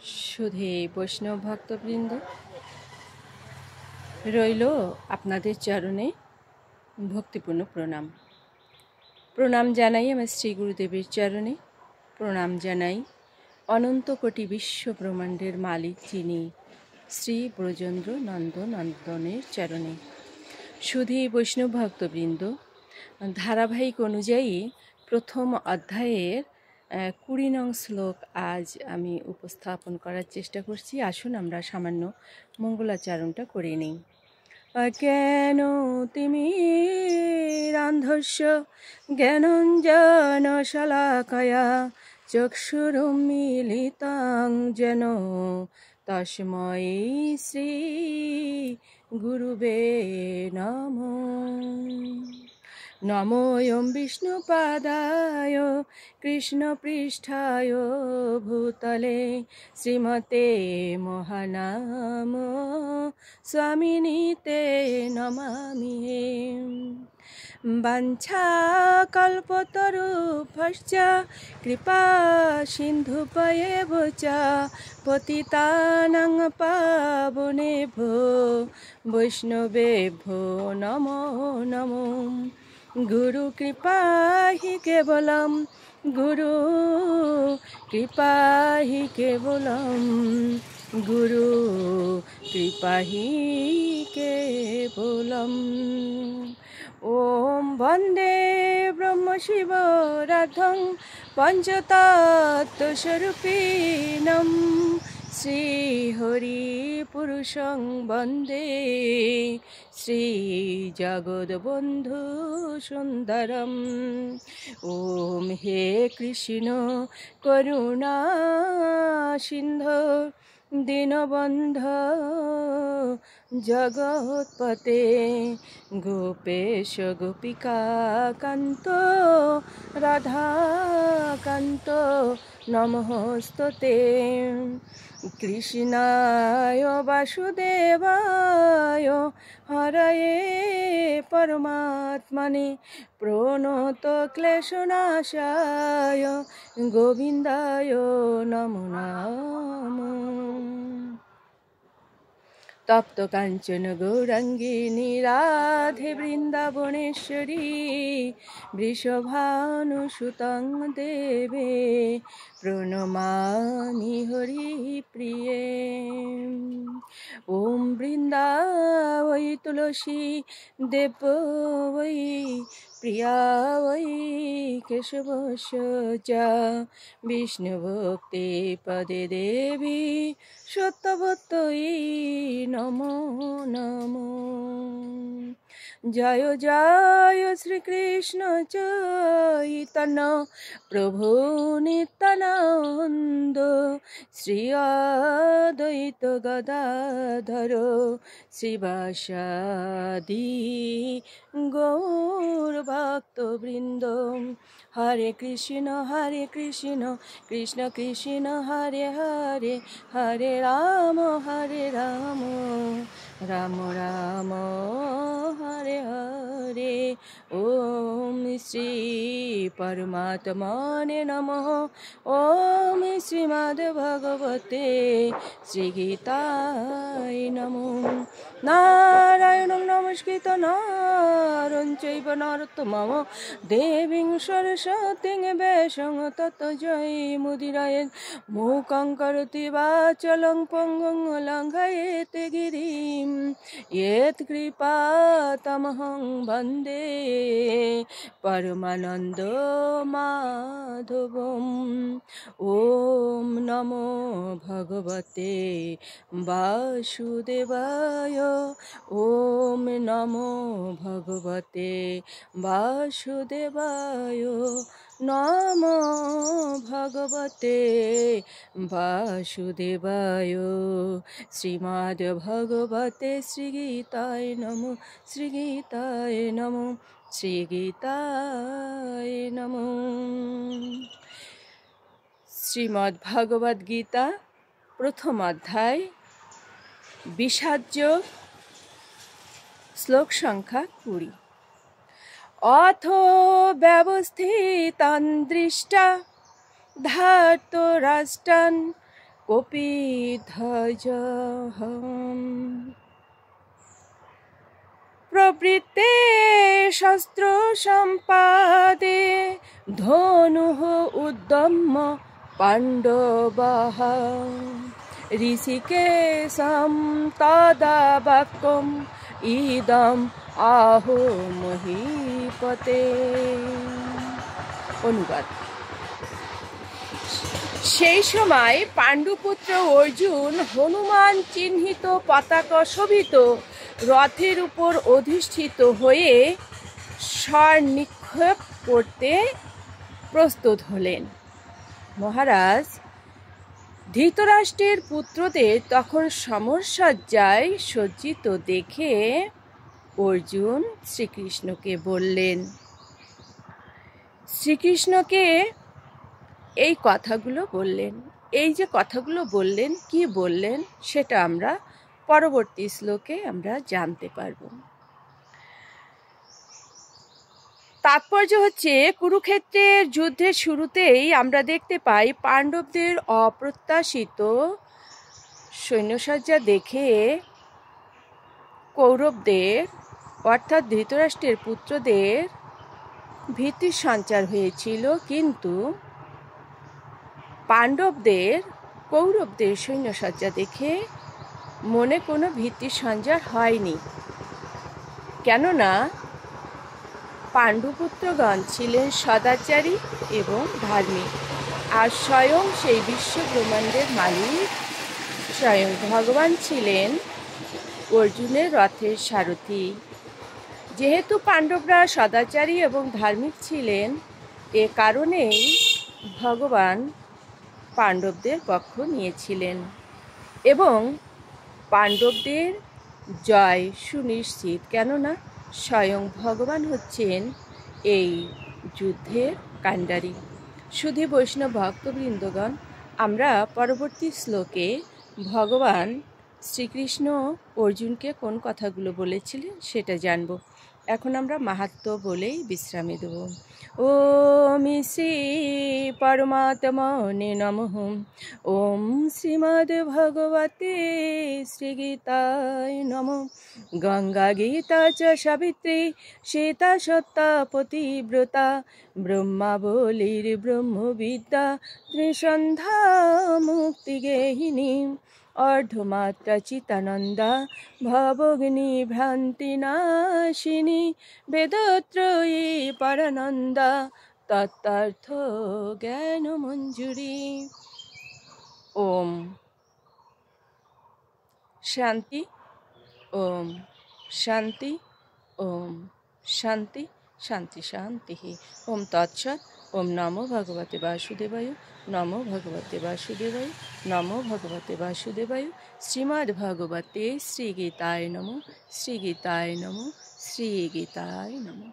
সুধী বৈষ্ণব ভক্তবৃন্দ, রইল আপনাদের চরণে ভক্তিপূর্ণ প্রণাম। প্রণাম জানাই আমার শ্রী গুরুদেবের চরণে। প্রণাম জানাই অনন্ত কোটি বিশ্ব ব্রহ্মাণ্ডের মালিক যিনি শ্রী ব্রজেন্দ্র নন্দনের চরণে। সুধী বৈষ্ণব ভক্তবৃন্দ, ধারাবাহিক অনুযায়ী প্রথম অধ্যায়ের 20 নং শ্লোক আজ আমি উপস্থাপন করার চেষ্টা করছি। আসুন আমরা সামান্য মঙ্গলাচরণটা করে নিই। কেন তিমিরান্ধস্য জ্ঞানঞ্জন শলাকয়া চক্ষুরুন্মীলিতাং যেন তস্मै শ্রী গুরুবে নমঃ। নমোऽয়ং বিষ্ণুপাদায় কৃষ্ণপৃষ্ঠায় ভূতলে শ্রীমতে মহানাম স্বামিনীতে নমামি। বাঞ্ছাকল্পতরুভ্যশ্চ কৃপা সিন্ধুভ্যেব চ পতিতানাং পাবনেভ্যো বৈষ্ণবেভ্যো নমো নমো। গুরু কৃপা হি কেবলম, গুরু কৃপা হি কেবলম, গুরু কৃপা হি কেবলম। ওম বন্দে ব্রহ্ম শিব রাধং পঞ্চতত্ত্বস্বরূপিণম শ্রী হরি পুরুষং বন্দে শ্রী জগদ্বন্ধু সুন্দরম। ওম হে কৃষ্ণ করুণা সিন্ধু দীনবন্ধু জগৎপতে গোপেশ গোপিকা কান্ত রাধাকান্ত নমস্তুতে। কৃষ্ণায় বাসুদেবায় হরয়ে পরমাত্মনে প্রণত ক্লেশনাশায় গোবিন্দায় নমো নমঃ। তপ্ত কাঞ্চন গৌরাঙ্গিনী রাধে বৃন্দাবনেশ্বরী বৃষভানুসুতং দেবে প্রণমামি হরি প্রিয়ে। ওম বৃন্দাবৈ তুলসী দেব বৈ প্রিয়া বৈ কেশবস্য চ বিষ্ণুভক্তি পদে দেবী সত্যবত্যৈ নমো নমো। জয় জয় শ্রীকৃষ্ণ চৈতন্য প্রভু নিত্যানন্দ শ্রী অদ্বৈত গদাধর শ্রীবাসাদি গৌর ভক্তবৃন্দ। হরে কৃষ্ণ কৃষ্ণ কৃষ্ণ হরে হরে, হরে রাম রাম রাম হরে হরে। ওম শ্রী পরমাত্মনে নমঃ। ওম শ্রীমদ্ভগবতে শ্রীগীতায় নমঃ। নারায়ণং নমস্কৃত্য নরং চৈব নরোত্তমঃ দেবীং সরস্বতীং ব্যাসং ততো জয়মুদীরয়েৎ। মূকং করোতি বাচালং পঙ্গুং লঙ্ঘয়েতে গিরিম ইয়েৎ কৃপাতমহং বন্দে পরমানন্দ মাধবম। ওম নমো ভগবতে বাসুদেবায়। ওম নমো ভগবতে বাসুদেবায়। নমো ভগবতে বাসুদেবায়। শ্রীমদ্ ভগবতে শ্রীগীতায় নমঃ, শ্রীগীতায় নমঃ, শ্রীগীতায় নমঃ। শ্রীমদ্ ভগবদ গীতা প্রথম অধ্যায় বিষাদযোগ, শ্লোক সংখ্যা 20। অথ ব্যবস্থিতান দৃষ্টা ধার্তরাষ্ট্রান কপিধ্বজহম। প্রবৃত্তে শস্ত্র সম্পাদে ধনুঃ উদ্যম্য পাণ্ডবাঃ ঋষিকেশম তদা বাক্যম ইদম আহো মহীপতে। অনুবাদ: সেই সময় পাণ্ডুপুত্র অর্জুন হনুমান চিহ্নিত পতাকা শোভিত রথের উপর অধিষ্ঠিত হয়ে স্বর নিক্ষেপ করতে প্রস্তুত হলেন। মহারাজ, ধৃতরাষ্ট্রের পুত্রদের তখন সমরসজ্জায় সজ্জিত দেখে অর্জুন শ্রীকৃষ্ণকে বললেন, শ্রীকৃষ্ণকে এই কথাগুলো বললেন। এই যে কথাগুলো বললেন, কি বললেন সেটা আমরা পরবর্তী শ্লোকে আমরা জানতে পারব। তাৎপর্য হচ্ছে, কুরুক্ষেত্রের যুদ্ধের শুরুতেই আমরা দেখতে পাই পাণ্ডবদের অপ্রত্যাশিত সৈন্যসজ্জা দেখে কৌরবদের অর্থাৎ ধৃতরাষ্ট্রের পুত্রদের ভীতির সঞ্চার হয়েছিল, কিন্তু পাণ্ডবদের কৌরবদের সৈন্যসজ্জা দেখে মনে কোনো ভীতির সঞ্চার হয়নি। কেননা পাণ্ডুপুত্রগণ ছিলেন সদাচারী এবং ধার্মিক, আর স্বয়ং সেই বিশ্ব ব্রহ্মাণ্ডের মালিক স্বয়ং ভগবান ছিলেন অর্জুনের রথের সারথি। যেহেতু পাণ্ডবরা সদাচারী এবং ধার্মিক ছিলেন, এ কারণেই ভগবান পাণ্ডবদের পক্ষ নিয়েছিলেন এবং পাণ্ডবদের জয় সুনিশ্চিত। কেননা স্বয়ং ভগবান হচ্ছেন এই যুদ্ধের কাণ্ডারী। শুধু বৈষ্ণব ভক্তবৃন্দগণ, আমরা পরবর্তী শ্লোকে ভগবান শ্রীকৃষ্ণ অর্জুনকে কোন কথাগুলো বলেছিলেন সেটা জানব। এখন আমরা মাহাত্ম্য বলেই বিশ্রামে দেব। ওম শ্রী পরমাত্মনে নমঃ। ওম শ্রীমদ্ ভগবতে শ্রীগীতায় নমঃ। গঙ্গা গীতা চ সাবিত্রী সীতা সত্যা পতিব্রতা ব্রহ্মাবলীর ব্রহ্মবিদ্যা ত্রিসন্ধ্যা মুক্তিগেহিনী অর্ধমাত্রা চিতানন্দা ভবগ্নি ভ্রান্তিনাশিনী বেদত্রয়ী পরানন্দা তত্ত্বার্থ জ্ঞান মঞ্জুরি। ওম শান্তি, ওম শান্তি, ওম শান্তি, শান্তি শান্তি। ওম তৎসৎ। ওম নমো ভগবতে বাসুদেবায়। নমো ভগবতে বাসুদেবায়। নমো ভগবতে বাসুদেবায়। শ্রীমদ্ ভগবতে শ্রীগীতায় নমঃ। শ্রীগীতায় নমঃ। শ্রীগীতায় নমঃ।